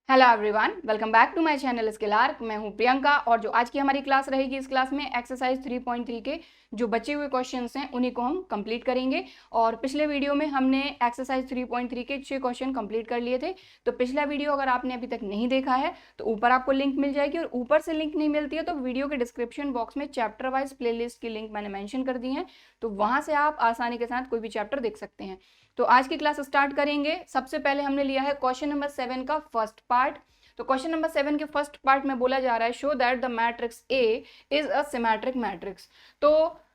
Hello everyone, welcome back to my channel Skill Arc. मैं हूं प्रियंका और जो आज की हमारी क्लास रहेगी, इस क्लास में एक्सरसाइज 3.3 के जो बचे हुए क्वेश्चंस हैं उन्हीं को हम कंप्लीट करेंगे। और पिछले वीडियो में हमने एक्सरसाइज 3.3 के 6 क्वेश्चन कंप्लीट कर लिए थे। तो पिछला वीडियो अगर आपने अभी तक नहीं देखा है तो ऊपर आपको लिंक मिल जाएगी, और ऊपर से लिंक नहीं मिलती है तो वीडियो के डिस्क्रिप्शन बॉक्स में चैप्टर वाइज प्लेलिस्ट की लिंक मैंने मैंशन कर दी है, तो वहां से आप आसानी के साथ कोई भी चैप्टर देख सकते हैं। तो आज की क्लास स्टार्ट करेंगे। सबसे पहले हमने लिया है क्वेश्चन नंबर 7 का फर्स्ट पार्ट। तो क्वेश्चन नंबर 7 के फर्स्ट पार्ट में बोला जा रहा है, show that the matrix A is a symmetric matrix. तो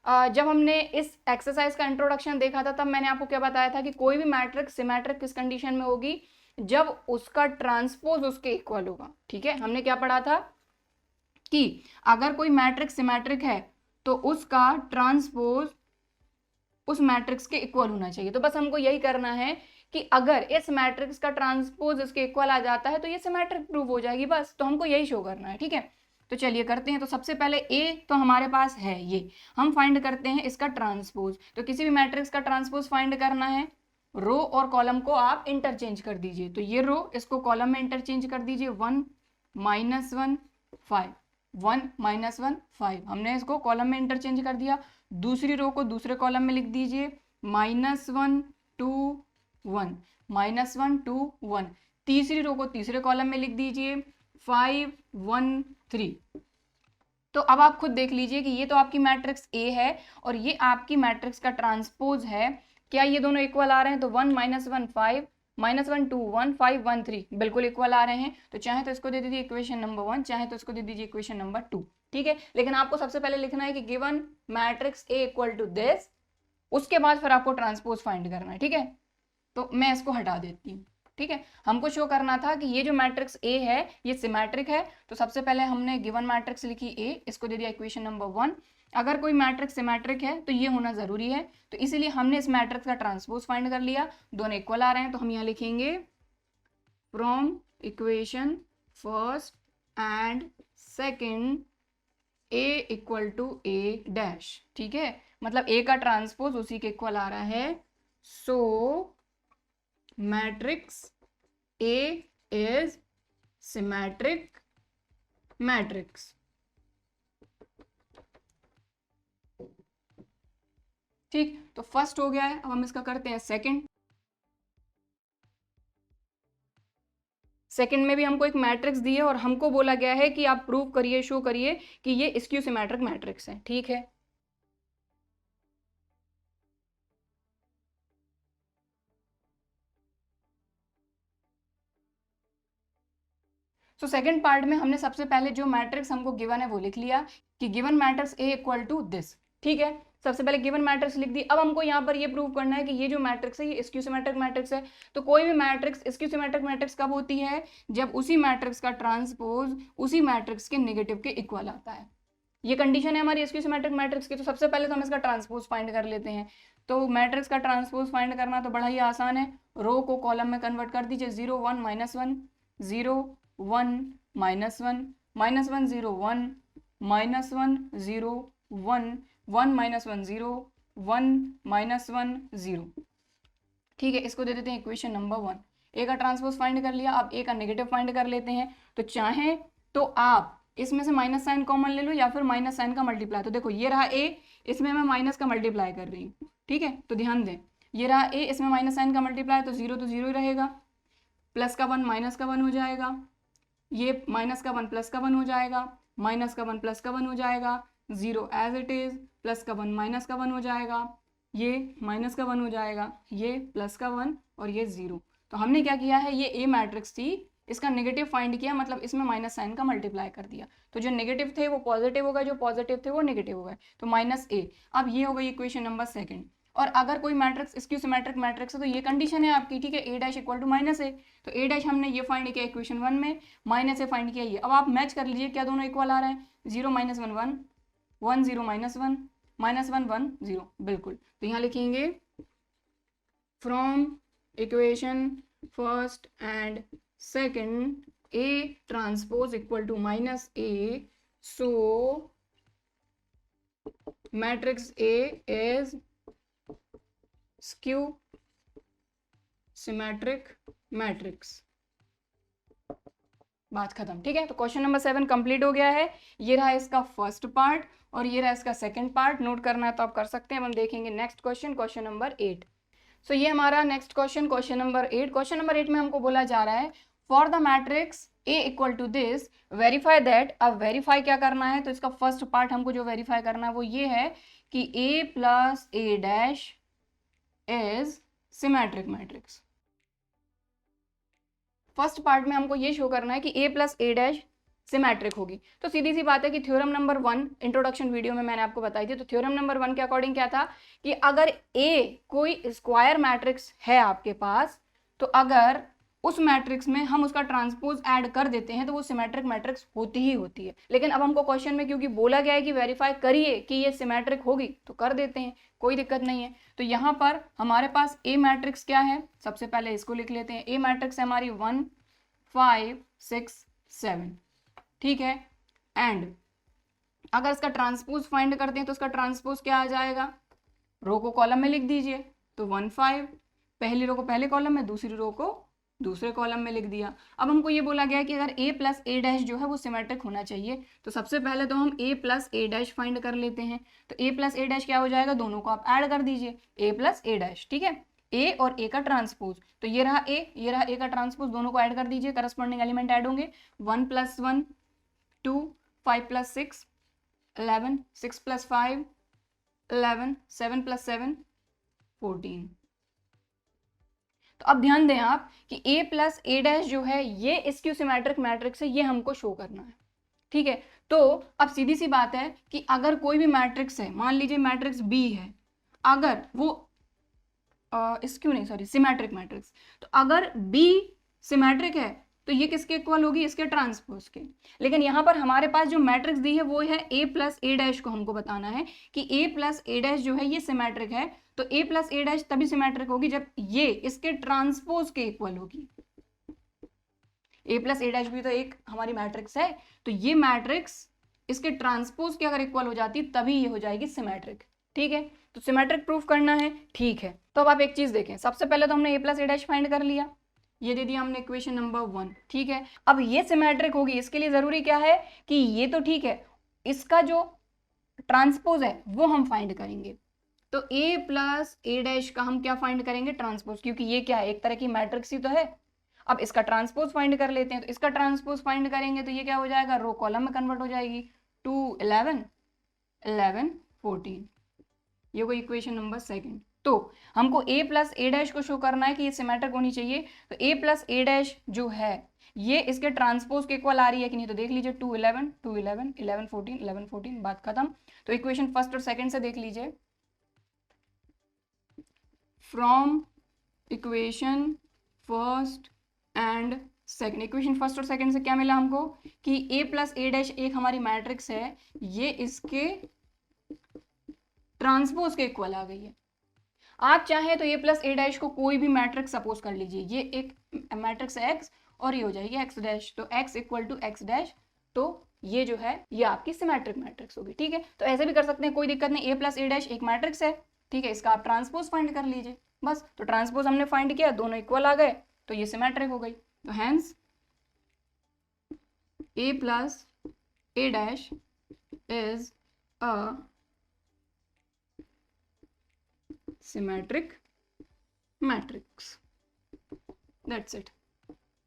जब हमने इस एक्सरसाइज का इंट्रोडक्शन देखा था तब मैंने आपको क्या बताया था कि कोई भी मैट्रिक्स सिमेट्रिक किस कंडीशन में होगी, जब उसका ट्रांसपोज उसके इक्वल होगा। ठीक है, हमने क्या पढ़ा था कि अगर कोई मैट्रिक्स सिमेट्रिक है तो उसका ट्रांसपोज उस मैट्रिक्स के इक्वल होना चाहिए। तो बस हमको यही करना है कि अगर इस मैट्रिक्स का ट्रांसपोज इसके इक्वल आ जाता है तो ये सिमेट्रिक प्रूव हो जाएगी। बस तो हमको यही शो करना है। ठीक है, तो चलिए करते हैं। तो सबसे पहले ए तो हमारे पास है, ये हम फाइंड करते हैं इसका ट्रांसपोज। तो किसी भी मैट्रिक्स का ट्रांसपोज फाइंड करना है, रो और कॉलम को आप इंटरचेंज कर दीजिए। तो ये रो इसको कॉलम में इंटरचेंज कर दीजिए, 1 -1 5 1 -1 5 हमने इसको कॉलम में इंटरचेंज कर दिया। दूसरी रो को दूसरे कॉलम में लिख दीजिए, -1 2 1 -1 2 1। तीसरी रो को तीसरे कॉलम में लिख दीजिए, 5 1 3। तो अब आप खुद देख लीजिए कि ये तो आपकी मैट्रिक्स ए है और ये आपकी मैट्रिक्स का ट्रांसपोज है। क्या ये दोनों इक्वल आ रहे हैं? तो 1 -1 5 -1 2 1 5 1 3 बिल्कुल इक्वल आ रहे हैं। तो चाहे तो इसको दे दीजिए इक्वेशन नंबर 1, चाहे तो इसको दे दीजिए इक्वेशन नंबर 2। ठीक है, लेकिन आपको सबसे पहले लिखना है कि given matrix A equal to this, उसके बाद फिर आपको ट्रांसपोज फाइंड करना है। ठीक है, तो मैं इसको हटा देती हूँ। ठीक है, हमको शो करना था कि ये जो मैट्रिक्स ए है ये सिमेट्रिक है। तो सबसे पहले हमने गिवन मैट्रिक्स लिखी ए, इसको दे दिया इक्वेशन नंबर 1। अगर कोई मैट्रिक्स सिमेट्रिक है तो ये होना जरूरी है, तो इसीलिए हमने इस मैट्रिक्स का ट्रांसपोज फाइंड कर लिया। दोनों इक्वल आ रहे हैं तो हम यहाँ लिखेंगे from equation first and second A equal to A dash. ठीक है, मतलब ए का ट्रांसपोज उसी के इक्वल आ रहा है। So matrix A is symmetric matrix. ठीक, तो फर्स्ट हो गया है। अब हम इसका करते हैं सेकंड। सेकंड में भी हमको एक मैट्रिक्स दी है और हमको बोला गया है कि आप प्रूव करिए, शो करिए कि ये स्क्यू सिमेट्रिक मैट्रिक्स है। ठीक है, तो सेकंड पार्ट में हमने सबसे पहले जो मैट्रिक्स हमको गिवन है वो लिख लिया कि given matrix A equal to this. ठीक है, सबसे पहले गिवन मैट्रिक्स लिख दी। अब हमको यहाँ पर ये प्रूव करना है कि ये जो मैट्रिक्स है ये स्क्यू सिमेट्रिक मैट्रिक्स है। तो कोई भी मैट्रिक्स स्क्यू सिमेट्रिक मैट्रिक्स कब होती है? जब उसी मैट्रिक्स का ट्रांसपोज उसी मैट्रिक्स के नेगेटिव के इक्वल आता है। ये कंडीशन है हमारी स्क्यू सिमेट्रिक मैट्रिक्स की। तो सबसे पहले तो हम इसका ट्रांसपोज फाइंड कर लेते हैं। तो मैट्रिक्स का ट्रांसपोज फाइंड करना तो बड़ा ही आसान है। रो को कॉलम में कन्वर्ट कर दीजिए, 0 1 -1 0 1 -1 -1 0 1 -1 0 1 1 -1 0 1 -1 0। ठीक है, इसको दे देते हैं इक्वेशन नंबर 1। ए का ट्रांसपोज फाइंड कर लिया, अब ए का नेगेटिव फाइंड कर लेते हैं। तो चाहे तो आप इसमें से माइनस साइन कॉमन ले लो या फिर माइनस साइन का मल्टीप्लाई। तो देखो ये रहा ए, इसमें मैं माइनस का मल्टीप्लाई कर रही हूँ। ठीक है, तो ध्यान दें, ये रहा ए, इसमें माइनस साइन का मल्टीप्लाई, तो जीरो ही रहेगा, प्लस का 1 माइनस का 1 हो जाएगा, ये माइनस का 1 प्लस का 1 हो जाएगा, माइनस का 1 प्लस का 1 हो जाएगा, 0 एज इट इज, प्लस का 1 माइनस का 1 हो जाएगा, ये माइनस का 1 हो जाएगा, ये प्लस का 1 और ये 0। तो हमने क्या किया है, ये ए मैट्रिक्स थी, इसका नेगेटिव फाइंड किया, मतलब इसमें माइनस साइन का मल्टीप्लाई कर दिया। तो जो नेगेटिव थे वो पॉजिटिव हो गए, जो पॉजिटिव थे वो नेगेटिव हो गए, तो माइनस ए। अब ये हो गई इक्वेशन नंबर सेकंड। और अगर कोई मैट्रिक्स स्क्यू सिमेट्रिक मैट्रिक्स है तो ये कंडीशन है आपकी। ठीक है, ए डैश इक्वल टू माइनस ए। तो ए डैश हमने ये फाइंड किया इक्वेशन 1 में, माइनस ए फाइंड किया ये। अब आप मैच कर लीजिए क्या दोनों इक्वल आ रहे हैं। 0 -1 1 1 0 -1 -1 1 0 बिल्कुल। तो यहाँ लिखेंगे from equation first and second A transpose equal to minus A, so matrix A is skew symmetric matrix। बात खत्म। ठीक है, तो क्वेश्चन नंबर 7 कंप्लीट हो गया है। ये रहा इसका फर्स्ट पार्ट और ये रहा इसका सेकंड पार्ट। नोट करना है तो आप कर सकते हैं। अब हम देखेंगे next question, question number 8। So ये हमारा next question, question number 8। Question number 8 में हमको बोला जा रहा है for the matrix A equal to this verify that. अब वेरीफाई क्या करना है, तो इसका फर्स्ट पार्ट हमको जो वेरीफाई करना है वो ये है कि A plus A dash is symmetric matrix. First part में हमको ये शो करना है कि A plus A dash symmetric होगी। तो सीधी सी बात है कि थ्योरम नंबर 1 इंट्रोडक्शन वीडियो में मैंने आपको बताई थी। तो थ्योरम नंबर 1 के अकॉर्डिंग क्या था कि अगर ए कोई स्क्वायर मैट्रिक्स है आपके पास, तो अगर उस मैट्रिक्स में हम उसका ट्रांसपोज ऐड कर देते हैं तो वो सिमेट्रिक मैट्रिक्स होती ही होती है। लेकिन अब हमको क्वेश्चन में क्योंकि बोला गया है कि वेरीफाई करिए कि ये सिमेट्रिक होगी, तो कर देते हैं, कोई दिक्कत नहीं है। तो यहाँ पर हमारे पास ए मैट्रिक्स क्या है, सबसे पहले इसको लिख लेते हैं। ए मैट्रिक्स है हमारी 1 5 6 7। ठीक है, एंड अगर इसका ट्रांसपोज फाइंड करते हैं तो इसका ट्रांसपोज क्या आ जाएगा, रो को कॉलम में लिख दीजिए। तो 1 5, पहली रो को पहले कॉलम में, दूसरी रो को दूसरे कॉलम में लिख दिया। अब हमको ये बोला गया है कि अगर a प्लस ए डैश जो है वो सिमेट्रिक होना चाहिए, तो सबसे पहले तो हम a plus A dash find कर लेते हैं। तो a प्लस ए डैश क्या हो जाएगा, दोनों को आप ऐड कर दीजिए, a प्लस ए डैश। ठीक है, a और a का ट्रांसपोज, तो ये रहा a, ये रहा a का ट्रांसपोज, दोनों को ऐड कर दीजिए, करस्पॉन्डिंग एलिमेंट ऐड होंगे। 1 + 1 2, 5 + 6 11, 6 + 5 11, 7 + 7 14। तो अब ध्यान दें आप कि a प्लस ए डैश जो है ये स्क्यू सिमेट्रिक मैट्रिक्स है, ये हमको शो करना है। ठीक है, तो अब सीधी सी बात है कि अगर कोई भी मैट्रिक्स है, मान लीजिए मैट्रिक्स b है, अगर वो स्क्यू नहीं सॉरी सिमेट्रिक मैट्रिक्स, तो अगर b सिमेट्रिक है तो ये किसके इक्वल होगी, इसके ट्रांसपोज के। लेकिन यहाँ पर हमारे पास जो मैट्रिक्स दी है वो है a प्लस ए डैश को हमको बताना है कि a प्लस ए डैश जो है ये सिमेट्रिक है। तो a प्लस ए डैश तभी सिमेट्रिक होगी जब ये इसके ट्रांसपोज के इक्वल होगी। a प्लस ए डैश भी तो एक हमारी मैट्रिक्स है, तो ये मैट्रिक्स इसके ट्रांसपोज के अगर इक्वल हो जाती तभी ये हो जाएगी सिमेट्रिक। ठीक है, तो सिमेट्रिक प्रूफ करना है। ठीक है, तो अब आप एक चीज देखें, सबसे पहले तो हमने a plus A dash find कर लिया, ये दे दिया हमने इक्वेशन नंबर 1। ठीक है, अब ये सिमेट्रिक होगी, इसके लिए जरूरी क्या है कि ये तो ठीक है, इसका जो ट्रांसपोज है वो हम फाइंड करेंगे। तो a प्लस ए डैश का हम क्या फाइंड करेंगे, ट्रांसपोज, क्योंकि ये क्या है, एक तरह की मैट्रिक्स ही तो है। अब इसका ट्रांसपोज फाइंड कर लेते हैं, तो इसका ट्रांसपोज फाइंड करेंगे तो ये क्या हो जाएगा, रो कॉलम में कन्वर्ट हो जाएगी। 2 11 11 14, ये कोई इक्वेशन नंबर 2। तो हमको a प्लस ए डैश को शो करना है कि ये सिमेट्रिक होनी चाहिए। तो a प्लस ए डैश जो है ये इसके ट्रांसपोज के इक्वल आ रही है कि नहीं, तो देख लीजिए 2 11 2 11 11 14 11 14, बात खत्म। तो इक्वेशन फर्स्ट और सेकंड से देख लीजिए, from equation first and second, equation first और सेकंड से क्या मिला हमको कि a प्लस ए डैश एक हमारी मैट्रिक्स है, ये इसके ट्रांसपोज के इक्वल आ गई है। आप चाहें तो a प्लस ए डैश को कोई भी मैट्रिक्स सपोज कर लीजिए, ये एक मैट्रिक्स है x और ये हो जाएगी x डैश, तो x equal to x dash, तो ये जो है ये आपकी सिमेट्रिक मैट्रिक्स होगी। ठीक है, तो ऐसे भी कर सकते हैं, कोई दिक्कत नहीं। a प्लस ए डैश एक मैट्रिक्स है, ठीक है, इसका आप ट्रांसपोज फाइंड कर लीजिए बस। तो ट्रांसपोज हमने फाइंड किया, दोनों इक्वल आ गए, तो ये सिमेट्रिक हो गई। तो hence a plus A dash is a symmetric matrix, that's it.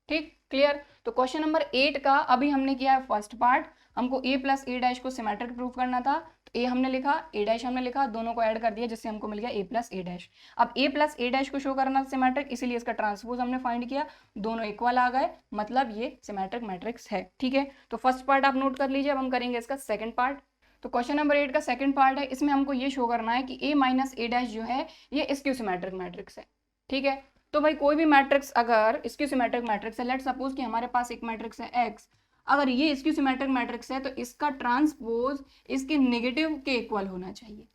ठीक, क्लियर। तो क्वेश्चन नंबर 8 का अभी हमने किया है फर्स्ट पार्ट, हमको a प्लस ए डैश को सिमेट्रिक प्रूफ करना था। तो a हमने लिखा, a डैश हमने लिखा, दोनों को ऐड कर दिया जिससे हमको मिल गया a प्लस ए डैश। अब a प्लस ए डैश को शो करना सिमेट्रिक, इसीलिए इसका ट्रांसपोज हमने फाइंड किया, दोनों इक्वल आ गए, मतलब ये सिमेट्रिक मैट्रिक्स है। ठीक है, तो फर्स्ट पार्ट आप नोट कर लीजिए। अब हम करेंगे इसका सेकंड पार्ट। तो क्वेश्चन नंबर 8 का सेकंड पार्ट है, इसमें हमको ये शो करना है कि a माइनस ए डैश जो है ये स्क्यू सिमेट्रिक मैट्रिक्स है। ठीक है, तो भाई कोई भी मैट्रिक्स अगर स्क्यू सिमेट्रिक मैट्रिक्स है, लेट्स सपोज कि हमारे पास एक मैट्रिक्स है x, अगर ये स्क्यू सिमेट्रिक मैट्रिक्स है तो इसका ट्रांसपोज इसके नेगेटिव के इक्वल होना चाहिए।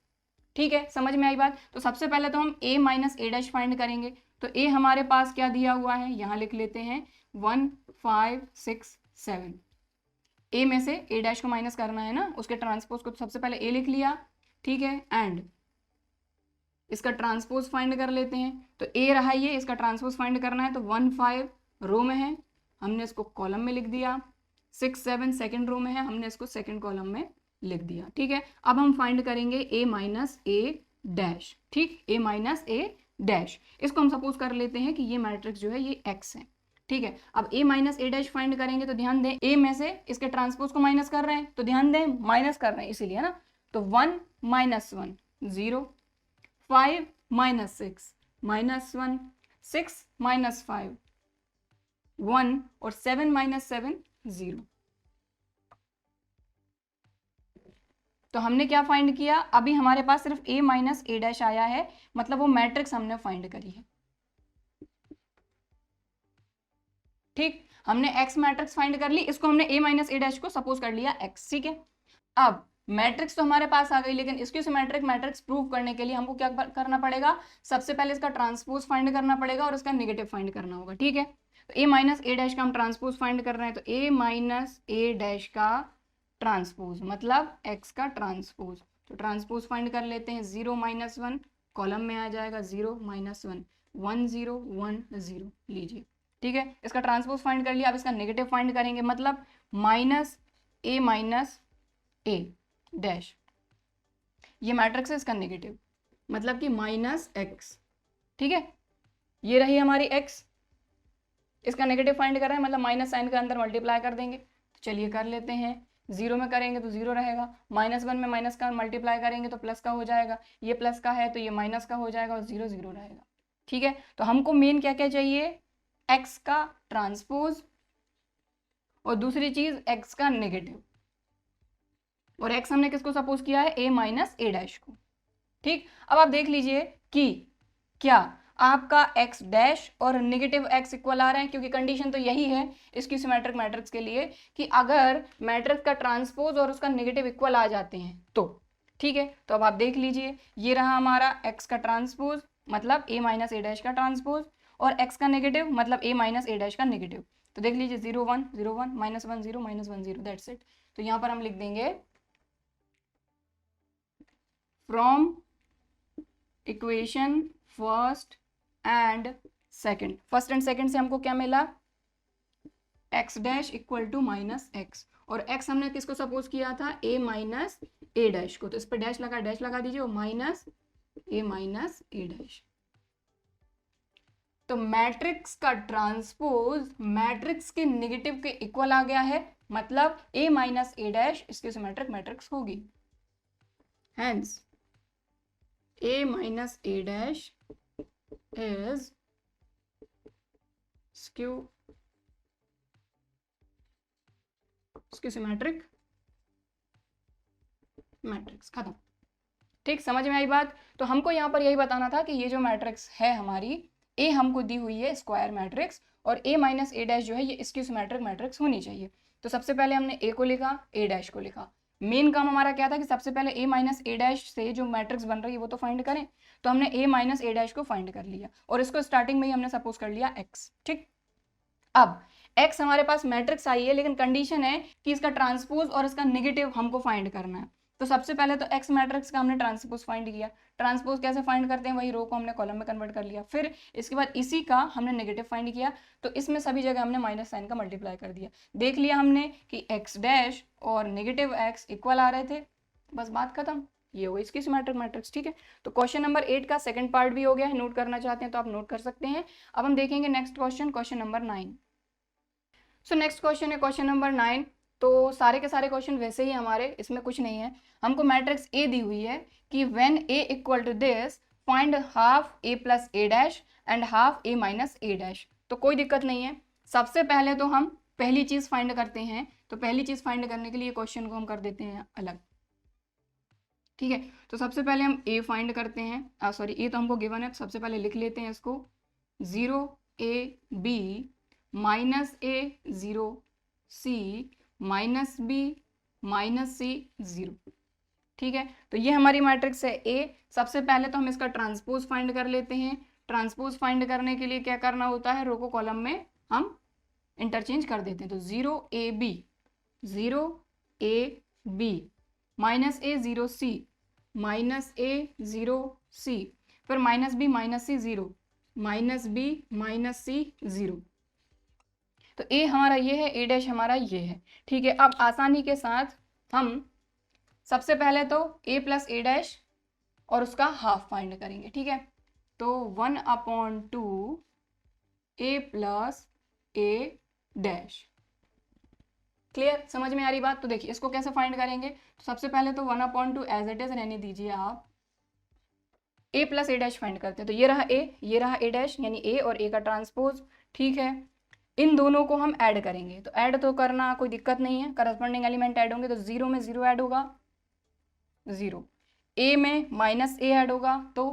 ठीक है, समझ में आई बात। तो सबसे पहले तो हम a minus A dash find करेंगे। तो a हमारे पास क्या दिया हुआ है, यहाँ लिख लेते हैं 1 5 6 7। a में से a डैश को माइनस करना है ना, उसके ट्रांसपोज को, तो सबसे पहले a लिख लिया। ठीक है, एंड इसका ट्रांसपोज फाइंड कर लेते हैं। तो a रहा ये, इसका ट्रांसपोज फाइंड करना है, तो 1 5 रो में है, हमने इसको कॉलम में लिख दिया, 6 7 सेकेंड रो में है, हमने इसको सेकेंड कॉलम में लिख दिया। ठीक है, अब हम फाइंड करेंगे a माइनस ए डैश। ठीक, a माइनस ए डैश, इसको हम सपोज कर लेते हैं कि ये मैट्रिक्स जो है ये x है। ठीक है, अब a minus A dash find करेंगे तो ध्यान दें a में से इसके ट्रांसपोज को माइनस कर रहे हैं, तो ध्यान दें माइनस कर रहे हैं इसीलिए ना, तो 1 माइनस 1 0, 5 माइनस 6 माइनस 1, 6 माइनस 5 1 और 7 माइनस 7 0। तो हमने क्या फाइंड किया, अभी हमारे पास सिर्फ a माइनस ए डैश आया है, मतलब वो मैट्रिक्स हमने फाइंड करी है। ठीक, हमने x मैट्रिक्स फाइंड कर ली, इसको हमने a माइनस ए डैश को सपोज कर लिया x। ठीक है, अब मैट्रिक्स तो हमारे पास आ गई, लेकिन इसकी सिमेट्रिक मैट्रिक्स प्रूव करने के लिए हमको क्या करना पड़ेगा, सबसे पहले इसका ट्रांसपोज फाइंड करना पड़ेगा और इसका नेगेटिव फाइंड करना होगा। ठीक है, तो a माइनस ए डैश का हम ट्रांसपोज फाइंड कर रहे हैं, तो a माइनस ए डैश का ट्रांसपोज मतलब x का ट्रांसपोज, तो ट्रांसपोज फाइंड कर लेते हैं। 0 माइनस 1 कॉलम में आ जाएगा, 0 माइनस 1 1 0 1 0 लीजिए। ठीक है, इसका ट्रांसपोज फाइंड कर लिया, अब इसका नेगेटिव फाइंड करेंगे, मतलब माइनस ए डैश, ये मैट्रिक्स है, इसका नेगेटिव मतलब कि माइनस एक्स। ठीक है, ये रही हमारी x, इसका नेगेटिव फाइंड कर रहे हैं, मतलब माइनस साइन के अंदर मल्टीप्लाई कर देंगे। तो चलिए कर लेते हैं, 0 में करेंगे तो 0 रहेगा, -1 में माइनस का मल्टीप्लाई करेंगे तो प्लस का हो जाएगा, ये प्लस का है तो ये माइनस का हो जाएगा और 0 0 रहेगा। ठीक है, तो हमको मेन क्या क्या चाहिए, x का ट्रांसपोज और दूसरी चीज x का नेगेटिव, और x हमने किसको सपोज किया है, a माइनस ए डैश को। ठीक, अब आप देख लीजिए कि क्या आपका x डैश और नेगेटिव x इक्वल आ रहे हैं, क्योंकि कंडीशन तो यही है इसकी सिमेट्रिक मैट्रिक्स के लिए कि अगर मैट्रिक्स का ट्रांसपोज और उसका नेगेटिव इक्वल आ जाते हैं तो। ठीक है, तो अब आप देख लीजिए, ये रहा हमारा x का ट्रांसपोज मतलब a माइनस ए डैश का ट्रांसपोज, और x का नेगेटिव मतलब a माइनस ए डैश का नेगेटिव। तो देख लीजिए 0 1 0 1 -1 0 -1 0, दैट्स इट। तो यहाँ पर हम लिख देंगे from equation first and second, first and second से हमको क्या मिला, x dash equal to minus X, और x हमने किसको सपोज किया था, a माइनस ए डैश को, तो इस पर डैश लगा दीजिए, और माइनस ए डैश। तो मैट्रिक्स का ट्रांसपोज मैट्रिक्स के नेगेटिव के इक्वल आ गया है, मतलब a माइनस ए डैश इसकी सिमेट्रिक मैट्रिक्स होगी। Hence a minus A dash is skew symmetric matrix, खत्म। ठीक, समझ में आई बात। तो हमको यहाँ पर यही बताना था कि ये जो मैट्रिक्स है हमारी A हमको दी हुई है स्क्वायर मैट्रिक्स, और A माइनस ए डैश जो है ये इसकी सिमेट्रिक मैट्रिक्स होनी चाहिए। तो सबसे पहले हमने A को लिखा, A डैश को लिखा। मेन काम हमारा क्या था कि सबसे पहले A माइनस ए डैश से जो मैट्रिक्स बन रही है वो तो फाइंड करें, तो हमने A माइनस ए डैश को फाइंड कर लिया, और इसको स्टार्टिंग में ही हमने सपोज कर लिया x। ठीक, अब x हमारे पास मैट्रिक्स आई है, लेकिन कंडीशन है कि इसका ट्रांसपोज और इसका नेगेटिव हमको फाइंड करना है। तो सबसे पहले तो x मैट्रिक्स का हमने ट्रांसपोज फाइंड किया, ट्रांसपोज कैसे फाइंड करते हैं, वही रो को हमने कॉलम में कन्वर्ट कर लिया, फिर इसके बाद इसी का हमने नेगेटिव फाइंड किया, तो इसमें सभी जगह हमने माइनस साइन का मल्टीप्लाई कर दिया। देख लिया हमने कि x डैश और नेगेटिव x इक्वल आ रहे थे, बस बात खत्म, ये हो इसकी सिमेट्रिक मैट्रिक्स। ठीक है, तो क्वेश्चन नंबर 8 का सेकंड पार्ट भी हो गया है, नोट करना चाहते हैं तो आप नोट कर सकते हैं। अब हम देखेंगे next question, question number 9। So next question है क्वेश्चन नंबर 9। तो सारे के सारे क्वेश्चन वैसे ही हमारे, इसमें कुछ नहीं है। हमको मैट्रिक्स ए दी हुई है कि when A equal to this find half A plus A dash and half A minus A dash. तो कोई दिक्कत नहीं है, सबसे पहले तो हम पहली चीज फाइंड करते हैं। तो पहली चीज फाइंड करने के लिए क्वेश्चन को हम कर देते हैं अलग। ठीक है, तो सबसे पहले हम a फाइंड करते हैं, सॉरी a तो हमको गिवन है, तो सबसे पहले लिख लेते हैं इसको 0 a b minus a 0 c minus b minus c 0। ठीक है, तो ये हमारी मैट्रिक्स है A। सबसे पहले तो हम इसका ट्रांसपोज फाइंड कर लेते हैं। ट्रांसपोज फाइंड करने के लिए क्या करना होता है, रो को कॉलम में हम इंटरचेंज कर देते हैं। तो 0 a b minus a 0 c minus a 0 c, फिर minus b minus c 0 minus b minus c 0। तो ए हमारा ये है, ए डैश हमारा ये है। ठीक है, अब आसानी के साथ हम सबसे पहले तो ए प्लस ए डैश और उसका हाफ फाइंड करेंगे। ठीक है, तो 1/2 ए प्लस ए डैश। क्लियर, समझ में आ रही बात? तो देखिए इसको कैसे फाइंड करेंगे। तो सबसे पहले तो 1/2 एज इट इज रहने दीजिए आप, ए प्लस ए डैश फाइंड करते हैं। तो ये रहा ए, ये रहा ए डैश, यानी ए और ए का ट्रांसपोज। ठीक है, इन दोनों को हम ऐड करेंगे। तो ऐड तो करना कोई दिक्कत नहीं है, करस्पॉन्डिंग एलिमेंट ऐड होंगे। तो 0 में 0 ऐड होगा, 0। ए में माइनस ए ऐड होगा तो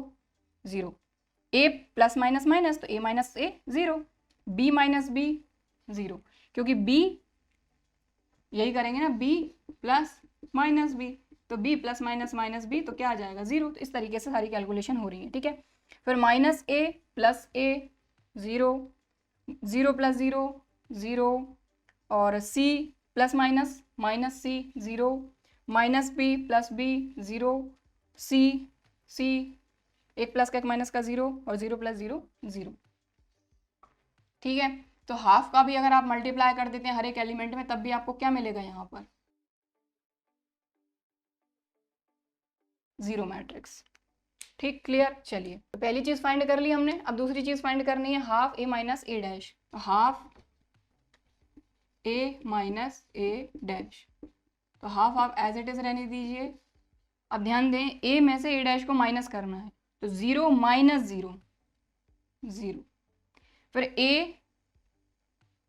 0। ए प्लस माइनस माइनस, तो A minus A 0। B minus B 0, क्योंकि बी यही करेंगे ना, बी प्लस माइनस बी, तो B plus minus minus B तो क्या आ जाएगा 0। तो इस तरीके से सारी कैलकुलेशन हो रही है। ठीक है, फिर माइनस ए प्लस ए 0, 0 प्लस 0 0, और सी प्लस माइनस माइनस सी 0, माइनस बी प्लस बी 0, सी सी, एक प्लस का एक माइनस का 0, और 0 प्लस 0 0। ठीक है, तो हाफ का भी अगर आप मल्टीप्लाई कर देते हैं हर एक एलिमेंट में, तब भी आपको क्या मिलेगा यहाँ पर 0 मैट्रिक्स। ठीक, क्लियर। चलिए, तो पहली चीज फाइंड कर ली हमने, अब दूसरी चीज फाइंड करनी है half A minus A dash. तो half A minus A dash, तो हाफ आप एज इट इज रहने दीजिए। अब ध्यान दें, ए में से ए डैश को माइनस करना है, तो 0 माइनस 0 0, फिर ए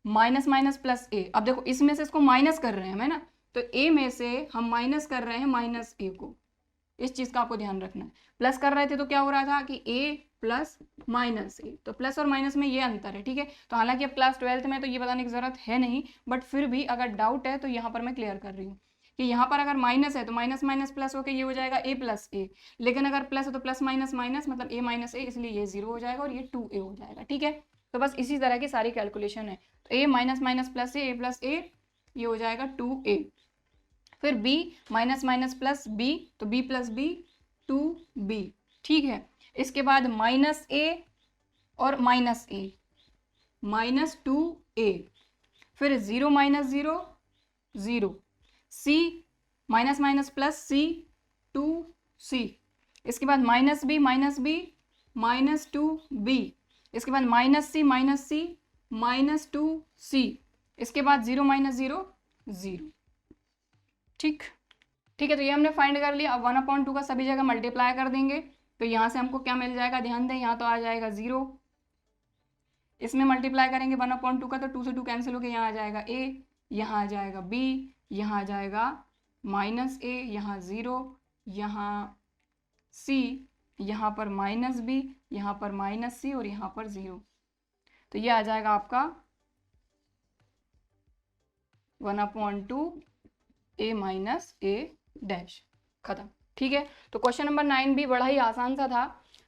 माइनस माइनस प्लस ए। अब देखो इसमें से इसको माइनस कर रहे हैं है ना, तो ए में से हम माइनस कर रहे हैं माइनस ए को, इस चीज का आपको ध्यान रखना है। प्लस कर रहे थे तो क्या हो रहा था कि ए प्लस माइनस ए, तो प्लस और माइनस में ये अंतर है। ठीक है, तो हालांकि अब क्लास 12th में तो ये बताने की जरूरत है नहीं, बट फिर भी अगर डाउट है तो यहाँ पर मैं क्लियर कर रही हूँ कि यहाँ पर अगर माइनस है तो माइनस माइनस प्लस होकर ये हो जाएगा ए प्लस ए, लेकिन अगर प्लस है तो प्लस माइनस माइनस मतलब ए माइनस ए, इसलिए ये 0 हो जाएगा और ये 2a हो जाएगा। ठीक है, तो बस इसी तरह की सारी कैलकुलेशन है। तो A minus minus plus A plus ए, ये हो जाएगा 2a। फिर b minus minus plus b, तो b प्लस b 2b। ठीक है, इसके बाद माइनस a और माइनस a, माइनस 2a, फिर 0 minus 0 0, c minus minus plus c 2c, इसके बाद माइनस b माइनस 2b, इसके बाद माइनस c माइनस 2c, इसके बाद 0 माइनस 0 0। ठीक है, तो ये हमने फाइंड कर लिया। अब 1/2 का सभी जगह मल्टीप्लाई कर देंगे, तो यहाँ से हमको क्या मिल जाएगा, ध्यान दें, यहाँ तो आ जाएगा 0, इसमें मल्टीप्लाई करेंगे 1/2 का, तो 2 से 2 कैंसिल होकर यहाँ आ जाएगा a, यहाँ आ जाएगा b, यहाँ आ जाएगा माइनस a, यहाँ 0, यहाँ c, यहाँ पर माइनस b, यहाँ पर माइनस c और यहाँ पर 0। तो ये आ जाएगा आपका 1/2 a माइनस a डैश, खत्म। ठीक है, तो क्वेश्चन नंबर 9 भी बड़ा ही आसान सा था।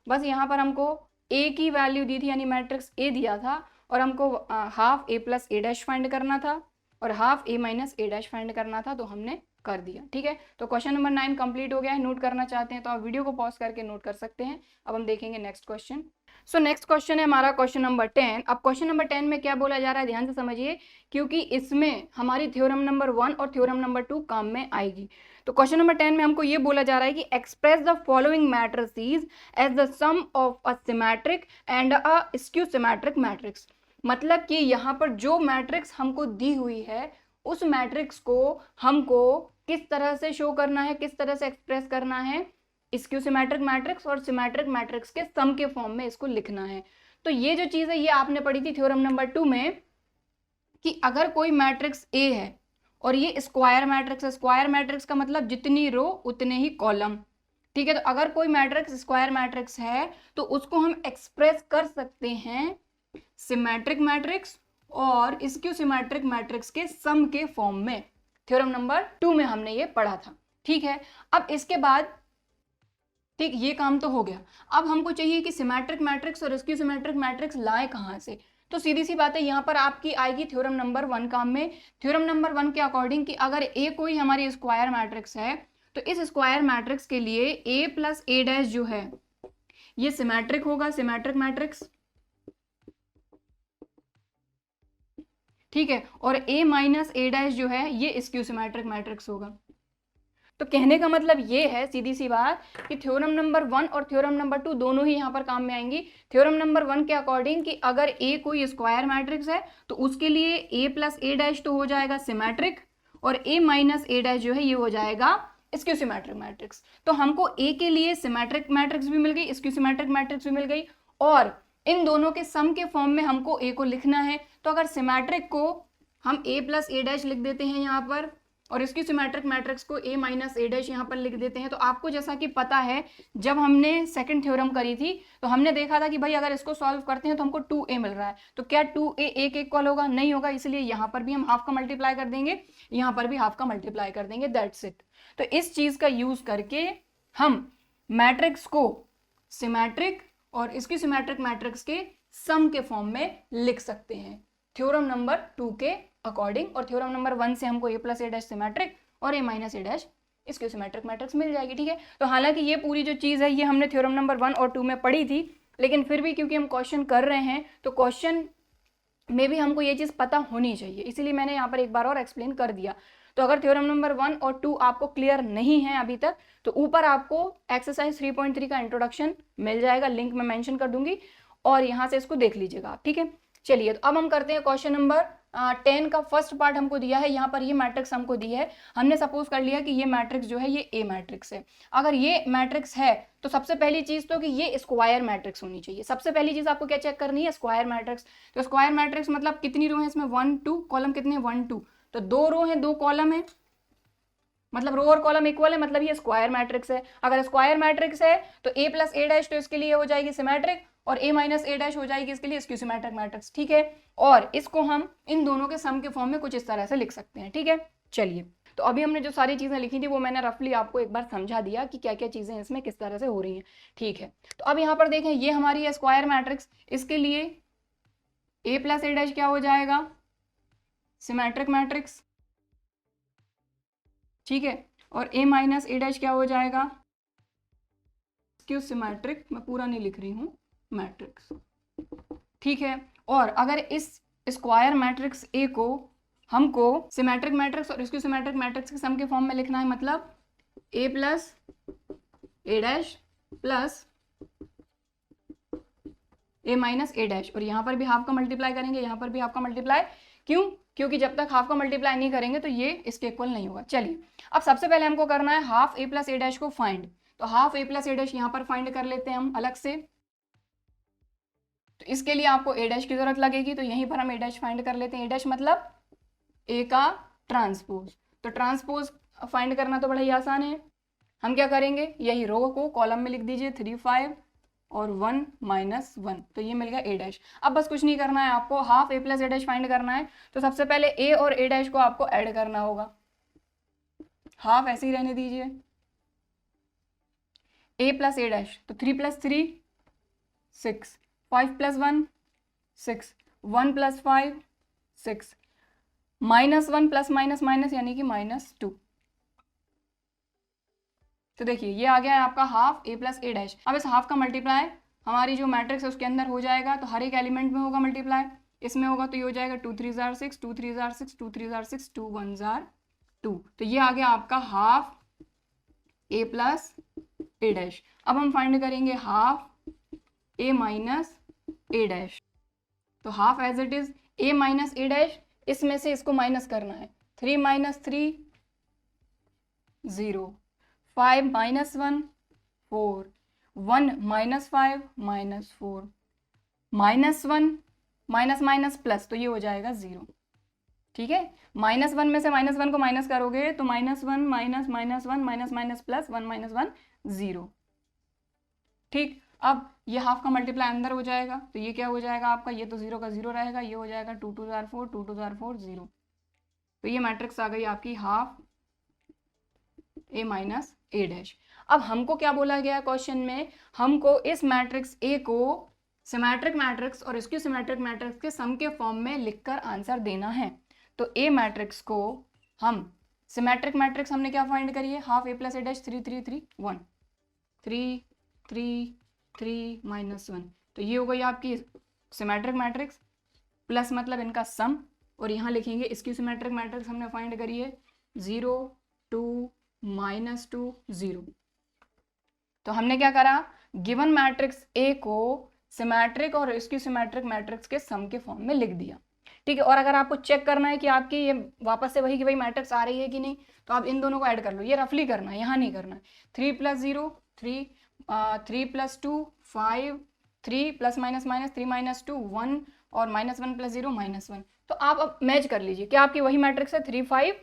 बस यहाँ पर हमको a की वैल्यू दी थी, यानी मैट्रिक्स a दिया था, और हमको half a plus a dash find करना था और half a minus a dash find करना था, तो हमने कर दिया। ठीक है, तो क्वेश्चन नंबर 9 कंप्लीट हो गया है। नोट करना चाहते हैं तो आप वीडियो को पॉज करके नोट कर सकते हैं। अब हम देखेंगे next question. So next question है हमारा क्वेश्चन नंबर 10। अब क्वेश्चन नंबर 10 में क्या बोला जा रहा है, ध्यान से समझिए, क्योंकि इसमें हमारी थ्योरम नंबर 1 और थ्योरम नंबर 2 काम में आएगी। तो क्वेश्चन नंबर 10 में हमको ये बोला जा रहा है कि express the following matrices as the sum of a symmetric and a skew symmetric matrix. मतलब कि यहाँ पर जो मैट्रिक्स हमको दी हुई है, उस मैट्रिक्स को हमको किस तरह से शो करना है, किस तरह से एक्सप्रेस करना है, स्क्यू सिमेट्रिक मैट्रिक्स और सिमेट्रिक मैट्रिक्स के सम के फॉर्म में इसको लिखना है। तो ये जो चीज है ये आपने पढ़ी थी थ्योरम नंबर 2 में, कि अगर कोई मैट्रिक्स ए है और ये स्क्वायर मैट्रिक्स है, स्क्वायर मैट्रिक्स का मतलब जितनी रो उतने ही कॉलम। ठीक है, तो अगर कोई मैट्रिक्स स्क्वायर मैट्रिक्स है तो उसको हम एक्सप्रेस कर सकते हैं सिमेट्रिक मैट्रिक्स और स्क्यू सिमेट्रिक मैट्रिक्स के सम के फॉर्म में। थ्योरम नंबर 2 में हमने ये पढ़ा था। ठीक है, अब इसके बाद, ठीक, ये काम तो हो गया। अब हमको चाहिए कि सिमेट्रिक मैट्रिक्स और स्क्यू सिमेट्रिक मैट्रिक्स लाए कहाँ से। तो सीधी सी बात है, यहाँ पर आपकी आएगी थ्योरम नंबर 1 काम में। थ्योरम नंबर 1 के अकॉर्डिंग कि अगर ए कोई हमारी स्क्वायर मैट्रिक्स है, तो इस स्क्वायर मैट्रिक्स के लिए ए प्लस ए डैश जो है ये सिमेट्रिक होगा, सिमेट्रिक मैट्रिक्स। ठीक है, और A माइनस A डैश जो है ये स्क्यू सिमेट्रिक मैट्रिक्स होगा। तो कहने का मतलब ये है सीधी सी बात कि थ्योरम नंबर 1 और थ्योरम नंबर 2 दोनों ही यहाँ पर काम में आएंगी। थ्योरम नंबर 1 के अकॉर्डिंग कि अगर A कोई स्क्वायर मैट्रिक्स है तो उसके लिए A प्लस A डैश तो हो जाएगा सिमेट्रिक, और A माइनस A डैश जो है ये हो जाएगा स्क्यू सिमेट्रिक मैट्रिक्स। तो हमको A के लिए सिमेट्रिक मैट्रिक्स भी मिल गई, स्क्यू सिमेट्रिक मैट्रिक्स भी मिल गई, और इन दोनों के सम के फॉर्म में हमको A को लिखना है। तो अगर सिमेट्रिक को हम A प्लस A डैश लिख देते हैं यहाँ पर, और इसकी सिमेट्रिक मैट्रिक्स को A माइनस A डैश यहाँ पर लिख देते हैं, तो आपको जैसा कि पता है जब हमने सेकंड थ्योरम करी थी तो हमने देखा था कि भाई अगर इसको सॉल्व करते हैं तो हमको 2A मिल रहा है, तो क्या 2A A के इक्वल होगा? नहीं होगा, इसलिए यहाँ पर भी हम हाफ का मल्टीप्लाई कर देंगे, यहाँ पर भी हाफ का मल्टीप्लाई कर देंगे, दैट्स इट। तो इस चीज का यूज करके हम मैट्रिक्स को सिमेट्रिक और इसकी सिमेट्रिक मैट्रिक्स के सम के फॉर्म में लिख सकते हैं थ्योरम नंबर 2 के अकॉर्डिंग। और थ्योरम नंबर 1 से हमको A plus A dash symmetric और A माइनस A डैश इसकी सिमेट्रिक मैट्रिक्स मिल जाएगी। ठीक है, तो हालांकि ये पूरी जो चीज़ है ये हमने थ्योरम नंबर 1 और 2 में पढ़ी थी, लेकिन फिर भी क्योंकि हम क्वेश्चन कर रहे हैं तो क्वेश्चन में भी हमको ये चीज़ पता होनी चाहिए, इसीलिए मैंने यहाँ पर एक बार और एक्सप्लेन कर दिया। तो अगर थ्योरम नंबर 1 और 2 आपको क्लियर नहीं है अभी तक, तो ऊपर आपको एक्सरसाइज 3.3 का इंट्रोडक्शन मिल जाएगा, लिंक मैं मेंशन कर दूंगी, और यहाँ से इसको देख लीजिएगा आप। ठीक है, चलिए तो अब हम करते हैं क्वेश्चन नंबर 10 का फर्स्ट पार्ट हमको दिया है, यहाँ पर ये मैट्रिक्स हमको दी है। हमने सपोज कर लिया कि ये मैट्रिक्स जो है ये A मैट्रिक्स है। अगर ये मैट्रिक्स है तो सबसे पहली चीज तो कि ये स्क्वायर मैट्रिक्स होनी चाहिए। सबसे पहली चीज आपको क्या चेक करनी है? Square matrix. तो स्क्वायर मैट्रिक्स मतलब कितनी रो है इसमें? 1 2, कॉलम कितने? 1 2, तो 2 रो है 2 कॉलम है, मतलब रो और कॉलम इक्वल है, मतलब ये स्क्वायर मैट्रिक्स है। अगर स्क्वायर मैट्रिक्स है तो A प्लस A डैश तो इसके लिए हो जाएगी सिमेट्रिक, और A माइनस A डैश हो जाएगी इसके लिए स्क्यू सिमेट्रिक मैट्रिक्स। ठीक है, और इसको हम इन दोनों के सम के फॉर्म में कुछ इस तरह से लिख सकते हैं। ठीक है, चलिए तो अभी हमने जो सारी चीजें लिखी थी वो मैंने रफली आपको एक बार समझा दिया कि क्या क्या चीजें इसमें किस तरह से हो रही हैं। ठीक है, तो अब यहाँ पर देखें ये हमारी है स्क्वायर मैट्रिक्स, इसके लिए A प्लस A डैश क्या हो जाएगा? Symmetric matrix. ठीक है, और A माइनस A डैश क्या हो जाएगा? स्क्यू सिमेट्रिक, मैं पूरा नहीं लिख रही हूँ, मैट्रिक्स। ठीक है, और अगर इस स्क्वायर मैट्रिक्स A को हमको सिमेट्रिक मैट्रिक्स और इसकी सिमेट्रिक मैट्रिक्स के सम के फॉर्म में लिखना है, मतलब A plus A dash plus A minus A dash, और यहाँ पर भी हाफ का मल्टीप्लाई करेंगे, यहाँ पर भी हाफ का मल्टीप्लाई। क्यों? क्योंकि जब तक हाफ का मल्टीप्लाई नहीं करेंगे तो ये इसके इक्वल नहीं होगा। चलिए अब सबसे पहले हमको करना है half A plus A dash को फाइंड। तो half A plus A dash यहाँ पर फाइंड कर लेते हैं हम अलग से। तो इसके लिए आपको A डैश की जरूरत लगेगी, तो यहीं पर हम A डैश फाइंड कर लेते हैं। A डैश मतलब A का ट्रांसपोज। तो ट्रांसपोज फाइंड करना तो बड़ा ही आसान है। हम क्या करेंगे, यही रो को कॉलम में लिख दीजिए 3 5 और 1 माइनस 1, तो ये मिल गया A डैश। अब बस कुछ नहीं करना है, आपको half A plus A dash find करना है। तो सबसे पहले A और A डैश को आपको ऐड करना होगा, हाफ ऐसे ही रहने दीजिए। A प्लस A डैश, तो 3 plus 3 6, 5 plus 1 6, 1 plus 5 6, minus 1 plus minus minus यानी कि -2। तो देखिए ये आ गया है आपका half A plus A dash. अब इस हाफ का मल्टीप्लाई हमारी जो मैट्रिक्स है उसके अंदर हो जाएगा, तो हर एक एलिमेंट में होगा मल्टीप्लाई। इसमें होगा तो ये हो जाएगा 2 3 जार 6, 2 3 जार 6, 2 3 जार 6, 2 1 जार 2। तो ये आ गया आपका half A plus A dash. अब हम फाइंड करेंगे half A minus A dash. तो half as it is A minus A dash, इसमें से इसको माइनस करना है। 3 minus 3 0, 5 minus 1 4, 1 minus 5 minus 4, minus 1 minus minus plus, तो ये हो जाएगा 0। ठीक है, -1 में से -1 को माइनस करोगे तो -1 minus -1 minus minus plus 1 minus 1 0। ठीक, अब ये हाफ का मल्टीप्लाई अंदर हो जाएगा, तो ये क्या हो जाएगा आपका, ये तो 0 का 0 रहेगा, ये हो जाएगा 2 2 जार 4, 2 2 जार 4 0। तो ये मैट्रिक्स आ गई आपकी half A minus A dash. अब हमको क्या बोला गया क्वेश्चन में, हमको इस मैट्रिक्स A को सिमेट्रिक मैट्रिक्स और इसकी सिमेट्रिक मैट्रिक्स के सम के फॉर्म में लिखकर आंसर देना है। तो A मैट्रिक्स को हम सिमेट्रिक मैट्रिक्स हमने क्या फाइंड करी है, half A plus A dash 3 3 3 1, 3 3 3 -1, तो ये हो गई आपकी सिमेट्रिक मैट्रिक्स। प्लस मतलब इनका सम, और यहाँ लिखेंगे इसकी सिमेट्रिक मैट्रिक्स हमने फाइंड करी है 0 2 -2 0। तो हमने क्या करा, गिवन मैट्रिक्स ए को सिमेट्रिक और इसकी सिमेट्रिक मैट्रिक्स के सम के फॉर्म में लिख दिया। ठीक है, और अगर आपको चेक करना है कि आपकी ये वापस से वही कि भाई मैट्रिक्स आ रही है कि नहीं, तो आप इन दोनों को ऐड कर लो। ये रफली करना है, यहाँ नहीं करना है। 3 + 0 3, 3 + 2 5, 3 ± -3 -2 1 और -1 + 0 -1। तो आप अब मैच कर लीजिए कि आपकी वही मैट्रिक्स है 3 5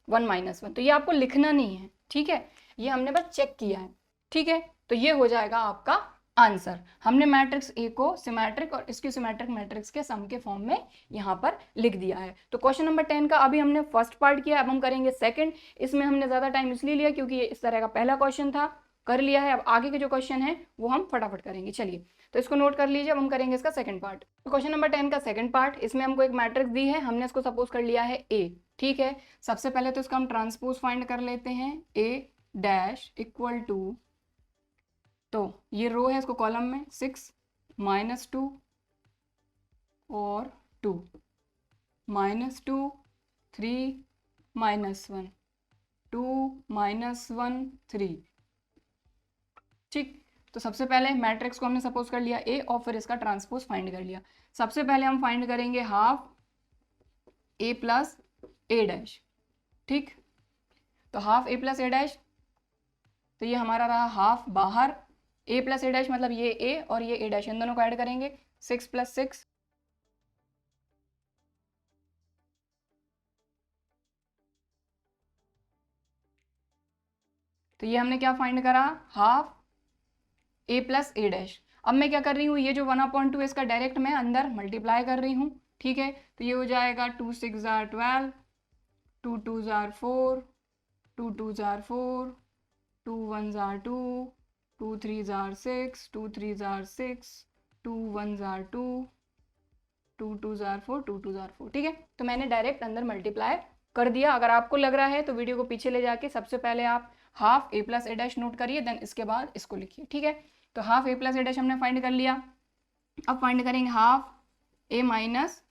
1 -1। तो ये आपको लिखना नहीं है, ठीक है, ये हमने बस चेक किया है। ठीक है, तो ये हो जाएगा आपका आंसर। हमने मैट्रिक्स ए को सिमेट्रिक और इसकी सिमेट्रिक मैट्रिक्स के सम के फॉर्म में यहाँ पर लिख दिया है। तो क्वेश्चन नंबर 10 का अभी हमने फर्स्ट पार्ट किया, अब हम करेंगे सेकंड। इसमें हमने ज़्यादा टाइम इसलिए लिया क्योंकि ये इस तरह का पहला क्वेश्चन था, कर लिया है। अब आगे के जो क्वेश्चन है वो हम फटाफट करेंगे। चलिए, तो इसको नोट कर लीजिए, अब हम करेंगे इसका सेकंड पार्ट। तो क्वेश्चन नंबर 10 का सेकंड पार्ट, इसमें हमको एक मैट्रिक्स दी है, हमने इसको सपोज कर लिया है ए। ठीक है, सबसे पहले तो इसका हम ट्रांसपोज फाइंड कर लेते हैं, ए डैश इक्वल टू, तो ये रो है, इसको कॉलम में 6 -2 और 2 -2 3 -1 2 -1 3। ठीक, तो सबसे पहले मैट्रिक्स को हमने सपोज कर लिया ए और फिर इसका ट्रांसपोज फाइंड कर लिया। सबसे पहले हम फाइंड करेंगे half A plus A dash. ठीक, तो half A plus A dash, तो ये हमारा रहा हाफ बाहर, ए प्लस ए डैश मतलब ये ए और ये ए डैश, इन दोनों को ऐड करेंगे 6 + 6 तो ये हमने क्या फाइंड करा, half A plus A dash. अब मैं क्या कर रही हूँ, ये जो 1/2 इसका डायरेक्ट मैं अंदर मल्टीप्लाई कर रही हूँ। ठीक है, तो ये हो जाएगा 2 6 12 2 2 4 2 2 4 2 1 2 2 3 6 2 3 6 2 1 2 2 2 4 2 2 4। ठीक है, तो मैंने डायरेक्ट अंदर मल्टीप्लाई कर दिया। अगर आपको लग रहा है तो वीडियो को पीछे ले जाके सबसे पहले आप half A plus A dash note करिए, देन इसके बाद इसको लिखिए। ठीक है, तो half A plus A dash हमने फाइंड कर लिया। अब फाइंड करेंगे half A minus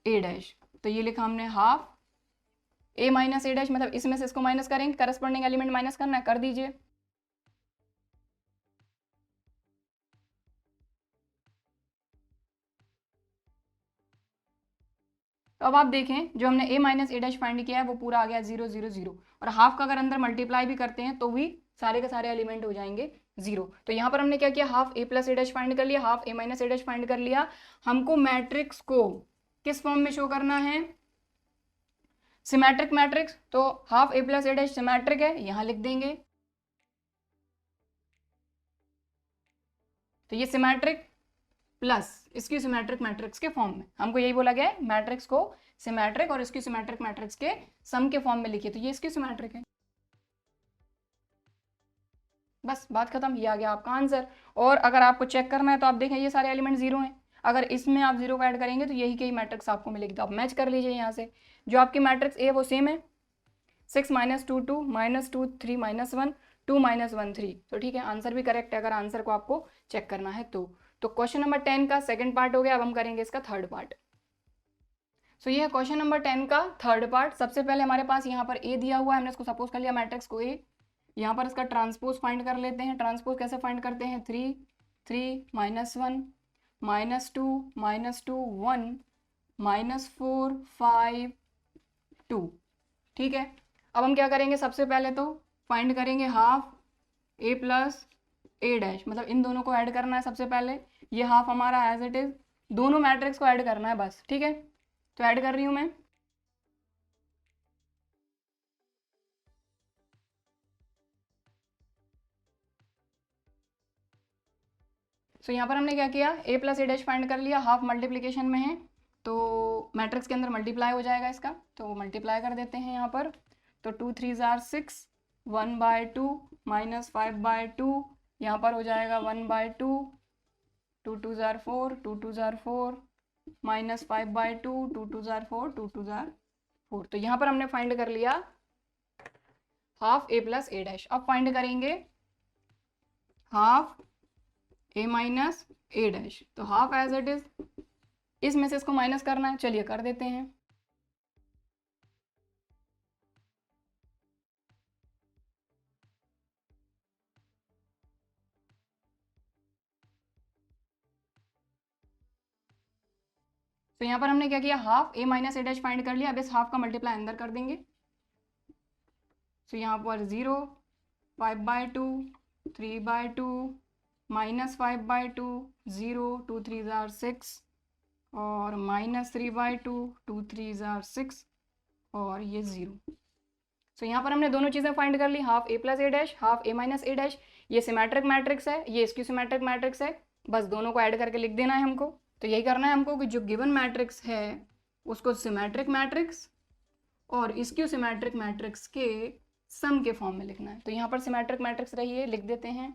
A dash. तो ये लिखा हमने half A minus A dash, मतलब इसमें से इसको माइनस करेंगे, करस्पॉन्डिंग एलिमेंट माइनस करना है, कर दीजिए। तो अब आप देखें, जो हमने a minus A dash find किया है वो पूरा आ गया 0 0 0, और हाफ का अगर अंदर मल्टीप्लाई भी करते हैं तो भी सारे के सारे एलिमेंट हो जाएंगे 0। तो यहाँ पर हमने क्या किया, half A plus A dash find कर लिया, half A minus A dash find कर लिया। हमको मैट्रिक्स को किस फॉर्म में शो करना है, सिमेट्रिक मैट्रिक्स। तो half A plus A dash symmetric है, यहाँ लिख देंगे। तो ये सिमेट्रिक प्लस इसकी सिमेट्रिक मैट्रिक्स के फॉर्म में, हमको यही बोला गया है मैट्रिक्स को सिमेट्रिक और इसकी सिमेट्रिक मैट्रिक्स के सम के फॉर्म में लिखिए। तो ये इसकी सिमेट्रिक है, बस बात खत्म, ये आ गया आपका आंसर। और अगर आपको चेक करना है तो आप देखें ये सारे एलिमेंट 0 हैं, अगर इसमें आप 0 का ऐड करेंगे तो यही कई मैट्रिक्स आपको मिलेगी। तो आप मैच कर लीजिए यहाँ से, जो आपकी मैट्रिक्स ए वो सेम है, 6 -2 2 -2 3 -1 2 -1 3। तो ठीक है, आंसर भी करेक्ट है अगर आंसर को आपको चेक करना है तो क्वेश्चन नंबर 10 का सेकंड पार्ट हो गया। अब हम करेंगे इसका थर्ड पार्ट। सो ये है क्वेश्चन नंबर 10 का थर्ड पार्ट। सबसे पहले हमारे पास यहाँ पर ए दिया हुआ है, हमने इसको सपोज कर लिया मैट्रिक्स को ए। यहाँ पर इसका ट्रांसपोज फाइंड कर लेते हैं। ट्रांसपोज कैसे फाइंड करते हैं, 3 3 -1 -2 -2 1 -4 5 2। ठीक है, अब हम क्या करेंगे, सबसे पहले तो फाइंड करेंगे half A plus A dash, मतलब इन दोनों को ऐड करना है। सबसे पहले ये हाफ हमारा एज इट इज, दोनों मैट्रिक्स को ऐड करना है बस। ठीक है, तो ऐड कर रही हूं मैं। सो यहाँ पर हमने क्या किया, ए प्लस ए डैश फाइंड कर लिया, हाफ मल्टीप्लीकेशन में है तो मैट्रिक्स के अंदर मल्टीप्लाई हो जाएगा इसका, तो मल्टीप्लाई कर देते हैं यहाँ पर। तो 2 3 6 1/2 -5/2, यहाँ पर हो जाएगा 1/2 2 2 4 2 2 4 -5/2 2 2 4 2 2 4। तो यहाँ पर हमने फाइंड कर लिया half A plus A dash. अब फाइंड करेंगे half A minus A dash. तो हाफ एज इट इज, इसमें से इसको माइनस करना है, चलिए कर देते हैं। तो यहाँ पर हमने क्या किया, half a minus A dash find कर लिया। अब इस हाफ का मल्टीप्लाई अंदर कर देंगे। तो यहाँ पर 0, 5/2, 3/2, -5/2, 0, 2 3 जार 6 और -3/2, 2 3 जार 6 और ये 0। सो यहाँ पर हमने दोनों चीज़ें फाइंड कर ली, half a plus A dash, half a minus A dash. ये सिमेट्रिक मैट्रिक्स है, ये स्क्यू सिमेट्रिक मैट्रिक्स है, बस दोनों को ऐड करके लिख देना है हमको। तो यही करना है हमको कि जो गिवन मैट्रिक्स है उसको सिमेट्रिक मैट्रिक्स और स्क्यू सिमेट्रिक मैट्रिक्स के सम के फॉर्म में लिखना है। तो यहाँ पर सिमेट्रिक मैट्रिक्स रही है, लिख देते हैं।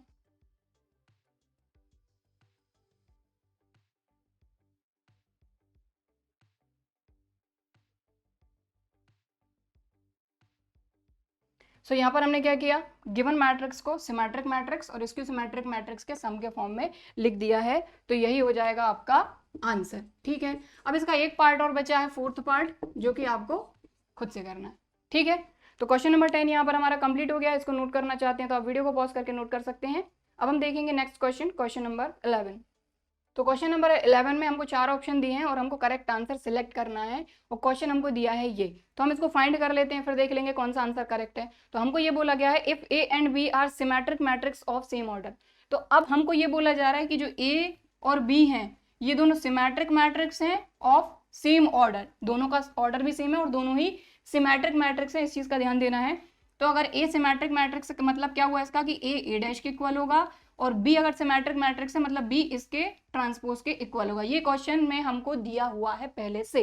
सो यहाँ पर हमने क्या किया, गिवन मैट्रिक्स को सिमेट्रिक मैट्रिक्स और स्क्यू सिमेट्रिक मैट्रिक्स के सम के फॉर्म में लिख दिया है। तो यही हो जाएगा आपका आंसर। ठीक है, अब इसका एक पार्ट और बचा है, फोर्थ पार्ट, जो कि आपको खुद से करना है। ठीक है, तो क्वेश्चन नंबर 10 यहाँ पर हमारा कंप्लीट हो गया। इसको नोट करना चाहते हैं तो आप वीडियो को पॉज करके नोट कर सकते हैं। अब हम देखेंगे नेक्स्ट क्वेश्चन, क्वेश्चन नंबर 11। तो क्वेश्चन नंबर 11 में हमको 4 ऑप्शन दिए हैं और हमको करेक्ट आंसर सिलेक्ट करना है और क्वेश्चन हमको दिया है ये। तो हम इसको फाइंड कर लेते हैं, फिर देख लेंगे कौन सा आंसर करेक्ट है। तो हमको ये बोला गया है if A and B are symmetric matrix of same order. तो अब हमको ये बोला जा रहा है कि जो ए और बी हैं ये दोनों सिमेट्रिक मैट्रिक्स हैं ऑफ सेम ऑर्डर, दोनों का ऑर्डर भी सेम है और दोनों ही सिमेट्रिक मैट्रिक्स है, इस चीज का ध्यान देना है। तो अगर ए सिमेट्रिक मैट्रिक्स मतलब क्या हुआ इसका कि ए डैश के इक्वल होगा और बी अगर सिमेट्रिक मैट्रिक्स है मतलब बी इसके ट्रांसपोज के इक्वल होगा। ये क्वेश्चन में हमको दिया हुआ है पहले से।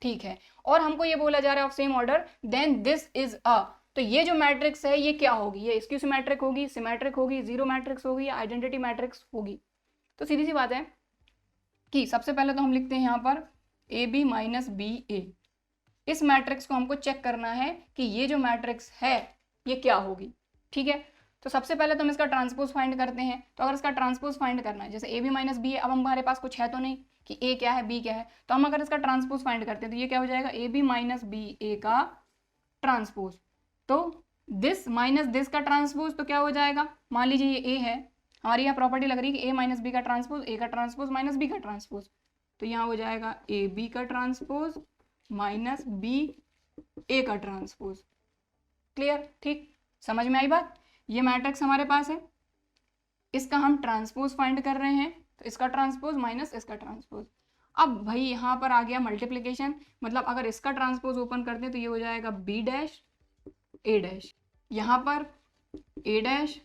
ठीक है, और हमको ये बोला जा रहा है of same order, then this is a, तो ये जो मैट्रिक्स है ये क्या होगी, ये स्क्यू सिमेट्रिक होगी, सिमेट्रिक होगी, जीरो मैट्रिक्स होगी या आइडेंटिटी मैट्रिक्स होगी। तो सीधी सी बात है कि सबसे पहले तो हम लिखते हैं यहाँ पर ए बी माइनस बी ए। इस मैट्रिक्स को हमको चेक करना है कि ये जो मैट्रिक्स है ये क्या होगी। ठीक है, तो सबसे पहले तो हम इसका ट्रांसपोज फाइंड करते हैं। तो अगर इसका ट्रांसपोज फाइंड करना है, जैसे ए बी माइनस बी है, अब हमारे पास कुछ है तो नहीं कि ए क्या है बी क्या है, तो हम अगर इसका ट्रांसपोज फाइंड करते हैं तो ये क्या हो जाएगा, ए बी माइनस बी ए का ट्रांसपोज। तो दिस माइनस दिस का ट्रांसपोज तो क्या हो जाएगा, मान लीजिए ये ए है, हमारी यहाँ प्रॉपर्टी लग रही है कि ए माइनस बी का ट्रांसपोज, ए का ट्रांसपोज माइनस बी का ट्रांसपोज, तो यहाँ हो जाएगा ए बी का ट्रांसपोज माइनस बी ए का ट्रांसपोज। क्लियर, ठीक, समझ में आई बात। ये मैट्रिक्स हमारे पास है, इसका हम ट्रांसपोज फाइंड कर रहे हैं, तो इसका ट्रांसपोज माइनस इसका ट्रांसपोज। अब भाई यहाँ पर आ गया मल्टीप्लिकेशन, मतलब अगर इसका ट्रांसपोज ओपन करते हैं तो ये हो जाएगा बी डैश ए डैश, यहाँ पर ए डैश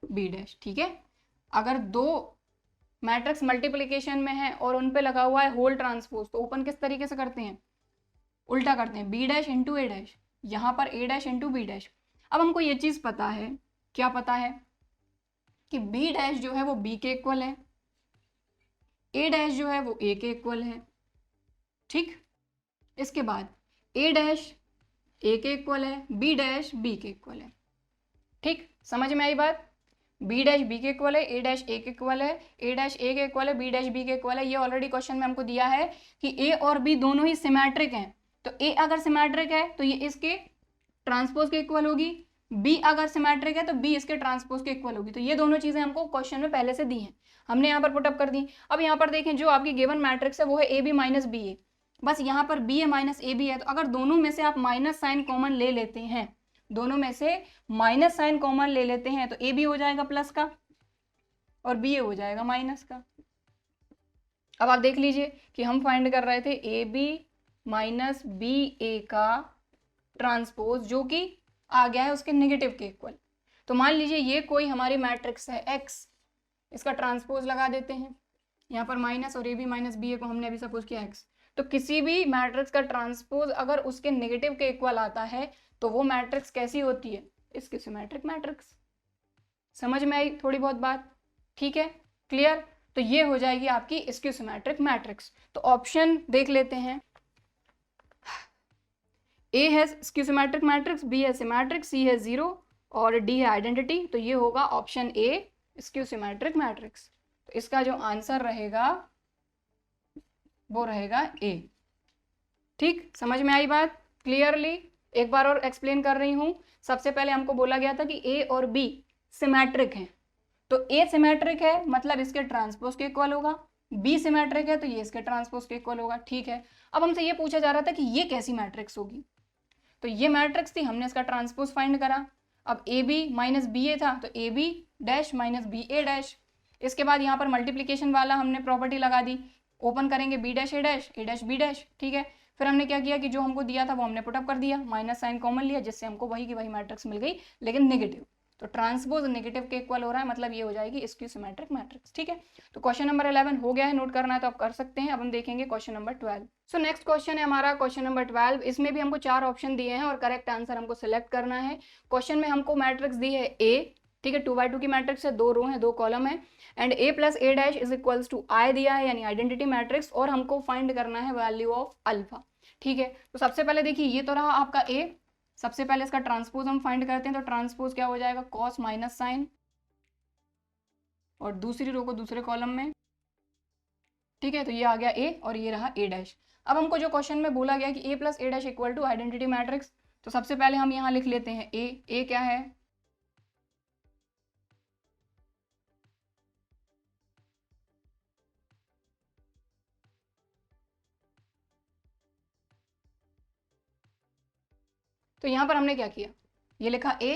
बी डैश। ठीक है, अगर दो मैट्रिक्स मल्टीप्लिकेशन में है और उन पे लगा हुआ है होल ट्रांसपोज, तो ओपन किस तरीके से करते हैं, उल्टा करते हैं, बी डैश इंटू ए डैश, यहाँ पर ए डैश इंटू बी डैश। अब हमको ये चीज पता है, क्या पता है कि बी डैश जो है वो बी के इक्वल है, ए डैश जो है वो ए के इक्वल है। ठीक, इसके बाद ए डैश ए के इक्वल है, बी डैश बी के इक्वल है। ठीक, समझ में आई बात। बी डैश बी के इक्वल है, ए डैश ए के इक्वल है, ए डैश ए के इक्वल है, बी डैश बी के इक्वल है। ये ऑलरेडी क्वेश्चन में हमको दिया है कि ए और बी दोनों ही सिमेट्रिक हैं, तो ए अगर सिमेट्रिक है तो ये इसके ट्रांसपोज के इक्वल होगी, बी अगर सिमेट्रिक है तो बी इसके ट्रांसपोज के इक्वल होगी। तो ये दोनों चीजें हमको क्वेश्चन में पहले से दी हैं, हमने यहाँ पर पुटअप कर दी। अब यहाँ पर देखें जो आपकी गिवन मैट्रिक्स है वो है A B minus B A, बस यहाँ पर B A minus A B है, तो अगर दोनों में से आप माइनस साइन कॉमन ले लेते हैं, दोनों में से माइनस साइन कॉमन ले लेते हैं, तो ए बी हो जाएगा प्लस का और बी ए हो जाएगा माइनस का। अब आप देख लीजिए कि हम फाइंड कर रहे थे ए बी माइनस बी ए का ट्रांसपोज, जो कि आ गया है उसके नेगेटिव के इक्वल। तो मान लीजिए ये कोई हमारी मैट्रिक्स है एक्स, इसका ट्रांसपोज लगा देते हैं, यहाँ पर माइनस और ए बी माइनस बी ए को हमने अभी सपोज किया एक्स। तो किसी भी मैट्रिक्स का ट्रांसपोज अगर उसके नेगेटिव के इक्वल आता है तो वो मैट्रिक्स कैसी होती है, इसकी सिमेट्रिक मैट्रिक्स। समझ में आई थोड़ी बहुत बात, ठीक है, क्लियर। तो ये हो जाएगी आपकी स्क्यू सिमेट्रिक मैट्रिक्स। तो ऑप्शन देख लेते हैं, ए है स्क्यू सिमेट्रिक मैट्रिक्स, बी है सिमेट्रिक, सी है जीरो और डी है आइडेंटिटी। तो ये होगा option A skew symmetric matrix. तो इसका जो आंसर रहेगा वो रहेगा ए। ठीक, समझ में आई बात क्लियरली। एक बार और एक्सप्लेन कर रही हूं। सबसे पहले हमको बोला गया था कि ए और बी सिमेट्रिक हैं, तो ए सिमेट्रिक है मतलब इसके ट्रांसपोज के इक्वल होगा, बी सिमेट्रिक है तो ये इसके ट्रांसपोज के इक्वल होगा, ठीक है। अब हमसे ये पूछा जा रहा था कि ये कैसी मैट्रिक्स होगी, तो ये मैट्रिक्स थी, हमने इसका ट्रांसपोज फाइंड करा। अब A B minus B A था तो A B dash minus B A dash. इसके बाद यहाँ पर मल्टीप्लीकेशन वाला हमने प्रॉपर्टी लगा दी, ओपन करेंगे B dash A dash B dash, ठीक है। फिर हमने क्या किया कि जो हमको दिया था वो हमने पुटअप कर दिया, माइनस साइन कॉमन लिया, जिससे हमको वही की वही मैट्रिक्स मिल गई लेकिन नेगेटिव। तो ट्रांसपोज नेगेटिव के इक्वल हो रहा है, मतलब ये हो जाएगी स्क्यू सिमेट्रिक मैट्रिक्स, ठीक है। तो क्वेश्चन नंबर 11 हो गया है, नोट करना है तो आप कर सकते हैं। अब हम देखेंगे question number 12। So next question है हमारा क्वेश्चन नंबर 12। इसमें भी हमको 4 ऑप्शन दिए हैं और करेक्ट आंसर हमको सिलेक्ट करना है। क्वेश्चन में हमको मैट्रिक्स दी है ए, ठीक है, 2x2 की मैट्रिक्स है, 2 रो है 2 कॉलम है, and a plus A dash is equals to I दिया है, यानी आइडेंटिटी मैट्रिक्स, और हमको फाइंड करना है वैल्यू ऑफ अल्फा, ठीक है। तो सबसे पहले देखिए ये तो रहा आपका a, सबसे पहले इसका ट्रांसपोज हम फाइंड करते हैं। तो ट्रांसपोज क्या हो जाएगा, कॉस माइनस साइन, और दूसरी रो को दूसरे कॉलम में, ठीक है। तो ये आ गया a और ये रहा a डैश। अब हमको जो क्वेश्चन में बोला गया कि a plus A dash equal to identity matrix, तो सबसे पहले हम यहाँ लिख लेते हैं a क्या है, तो यहाँ पर हमने क्या किया, ये लिखा a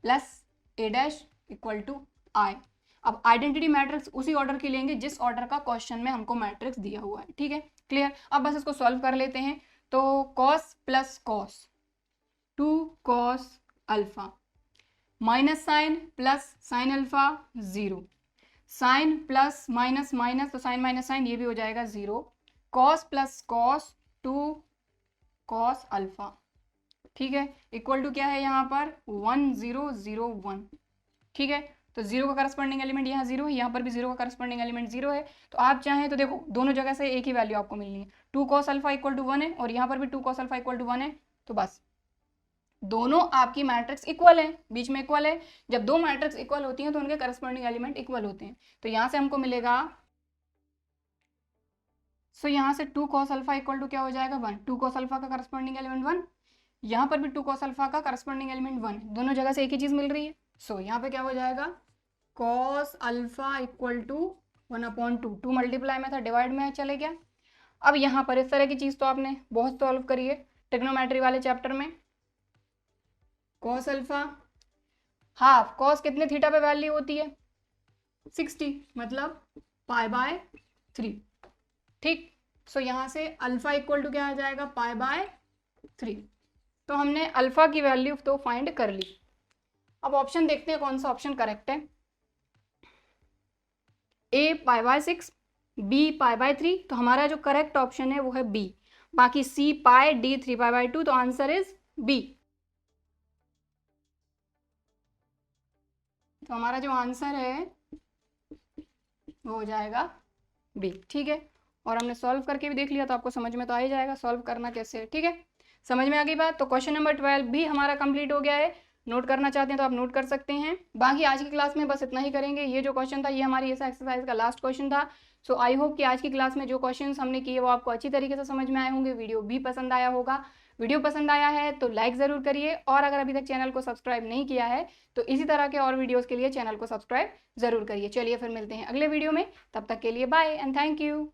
plus A dash equal to I. अब आइडेंटिटी मैट्रिक्स उसी ऑर्डर की लेंगे जिस ऑर्डर का क्वेश्चन में हमको मैट्रिक्स दिया हुआ है, ठीक है, क्लियर। अब बस इसको सॉल्व कर लेते हैं। तो cos plus cos 2 cos alpha, minus sine plus sine alpha 0, sine plus minus minus तो साइन माइनस साइन ये भी हो जाएगा 0, cos plus cos 2 cos alpha, ठीक है, इक्वल टू क्या है यहाँ पर 1 0 0 1, ठीक है। तो 0 का करस्पॉन्डिंग एलिमेंट यहाँ 0 है, यहाँ पर भी 0 का करस्पॉन्डिंग एलिमेंट 0 है। तो आप चाहें तो देखो दोनों जगह से एक ही वैल्यू आपको मिलनी है, 2 कॉस अल्फा इक्वल टू 1 है और यहाँ पर भी 2 कॉस अल्फा इक्वल टू 1 है। तो बस दोनों आपकी मैट्रिक्स इक्वल है, बीच में इक्वल है। जब दो मैट्रिक्स इक्वल होती हैं तो उनके करस्पॉन्डिंग एलिमेंट इक्वल होते हैं। तो यहाँ से हमको मिलेगा, सो यहाँ से 2 कॉस अल्फा इक्वल टू क्या हो जाएगा 1, 2 कॉस अल्फा का करस्पॉन्डिंग एलिमेंट 1, यहाँ पर भी 2 कॉस अल्फा का करस्पॉन्डिंग एलिमेंट 1, दोनों जगह से एक ही चीज मिल रही है। सो यहाँ पे क्या हो जाएगा cos alpha equal to 1/2, 2 multiply में था डिवाइड में चले गया। अब यहाँ पर इस तरह की चीज तो आपने बहुत सॉल्व करी है ट्रिग्नोमेट्री वाले चैप्टर में। कॉस अल्फा हाफ कॉस कितने थीटा पे वैल्यू होती है 60, मतलब π/3, ठीक। सो यहाँ से अल्फा इक्वल टू क्या आ जाएगा π/3। तो हमने अल्फा की वैल्यू तो फाइंड कर ली। अब ऑप्शन देखते हैं कौन सा ऑप्शन करेक्ट है। ए π/6, बी π/3, तो हमारा जो करेक्ट ऑप्शन है वो है बी। बाकी सी पाई, डी 3π/2, तो आंसर इज बी। तो हमारा जो आंसर है वो हो जाएगा बी, ठीक है। और हमने सॉल्व करके भी देख लिया तो आपको समझ में तो आ ही जाएगा सॉल्व करना कैसे है, ठीक है। समझ में आ गई बात। तो क्वेश्चन नंबर 12 भी हमारा कंप्लीट हो गया है। नोट करना चाहते हैं तो आप नोट कर सकते हैं। बाकी आज की क्लास में बस इतना ही करेंगे। ये जो क्वेश्चन था ये हमारी इस एक्सरसाइज का लास्ट क्वेश्चन था। सो आई होप कि आज की क्लास में जो क्वेश्चंस हमने किए वो आपको अच्छी तरीके से समझ में आए होंगे, वीडियो भी पसंद आया होगा। वीडियो पसंद आया है तो लाइक ज़रूर करिए, और अगर अभी तक चैनल को सब्सक्राइब नहीं किया है तो इसी तरह के और वीडियोज़ के लिए चैनल को सब्सक्राइब ज़रूर करिए। चलिए फिर मिलते हैं अगले वीडियो में, तब तक के लिए बाय एंड थैंक यू।